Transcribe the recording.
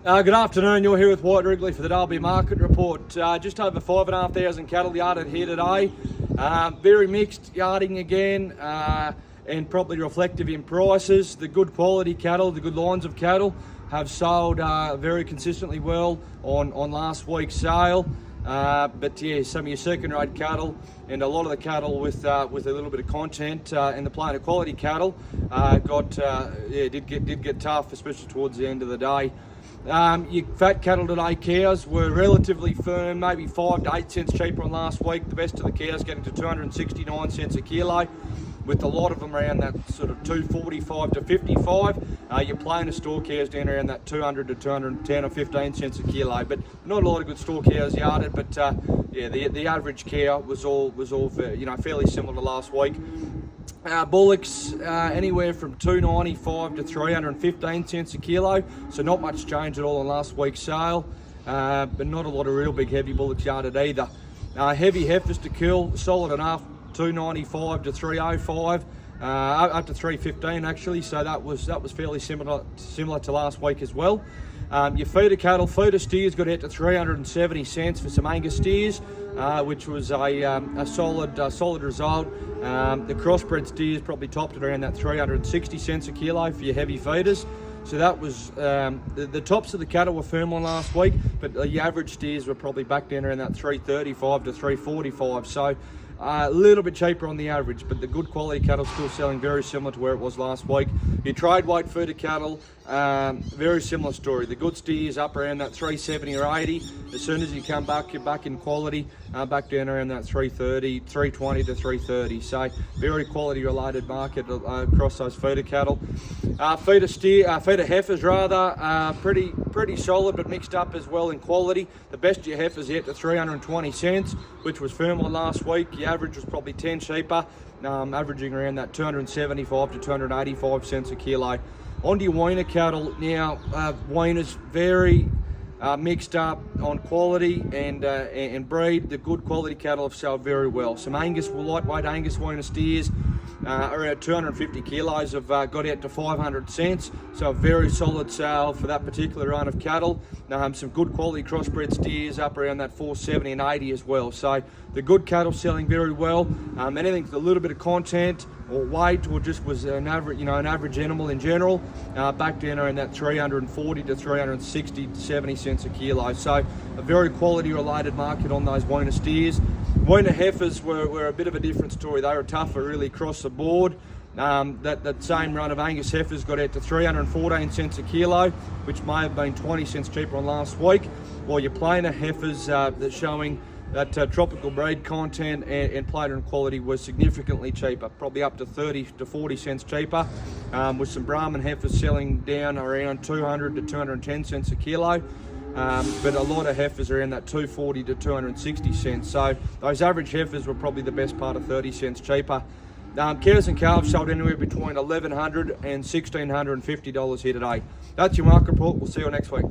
Good afternoon, you're here with White Wrigley for the Dalby Market Report. Just over 5,500 cattle yarded here today. Very mixed yarding again, and probably reflective in prices. The good quality cattle, the good lines of cattle have sold very consistently well on last week's sale. But yeah, some of your second-rate cattle and a lot of the cattle with a little bit of content and the plainer quality cattle did get tough, especially towards the end of the day. Your fat cattle today, cows, were relatively firm, maybe 5 to 8 cents cheaper than last week. The best of the cows getting to 269 cents a kilo, with a lot of them around that sort of 245 to 55. Your plainer store cows down around that 200 to 210 or 15 cents a kilo, but not a lot of good store cows yarded. But yeah, the average cow was all fairly similar to last week. Bullocks anywhere from 295 to 315 cents a kilo, so not much change at all on last week's sale, but not a lot of real big heavy bullocks yarded either. Heavy heifers to kill, solid enough, 295 to 305, up to 315 actually, so that was fairly similar to last week as well. Your feeder cattle, feeder steers got out to 370 cents for some Angus steers, which was a solid result. The crossbred steers probably topped at around that 360 cents a kilo for your heavy feeders. So that was the tops of the cattle were firm on last week, but the average steers were probably back down around that 335 to 345. So a little bit cheaper on the average, but the good quality cattle still selling very similar to where it was last week. Your trade weight feeder cattle, very similar story. The good steers up around that 370 or 80. As soon as you come back, you're back in quality, back down around that 330, 320 to 330. So very quality related market across those feeder cattle. Feeder heifers rather, pretty solid, but mixed up as well in quality. The best of your heifers out to 320 cents, which was firm on last week. The average was probably 10 cheaper, averaging around that 275 to 285 cents a kilo. On to your weaner cattle now. Weaners very mixed up on quality and breed. The good quality cattle have sold very well. Some Angus, lightweight Angus weaner steers, around 250 kilos have got out to 500 cents, so a very solid sale for that particular run of cattle. Some good quality crossbred steers up around that 470 and 80 as well. So the good cattle selling very well. Anything with a little bit of content or weight, or just was an average animal in general, back down around that 340 to 360 to 70 cents a kilo. So a very quality related market on those weaner steers. Weaner heifers were a bit of a different story. They were tougher really across the board. That same run of Angus heifers got out to 314 cents a kilo, which may have been 20 cents cheaper on last week, while your plainer heifers that's showing that tropical breed content and plainer and quality was significantly cheaper, probably up to 30 to 40 cents cheaper, with some Brahman heifers selling down around 200 to 210 cents a kilo. But a lot of heifers are in that 240 to 260 cents. So those average heifers were probably the best part of 30 cents cheaper. Cows and calves sold anywhere between $1,100 and $1,650 here today. That's your market report. We'll see you next week.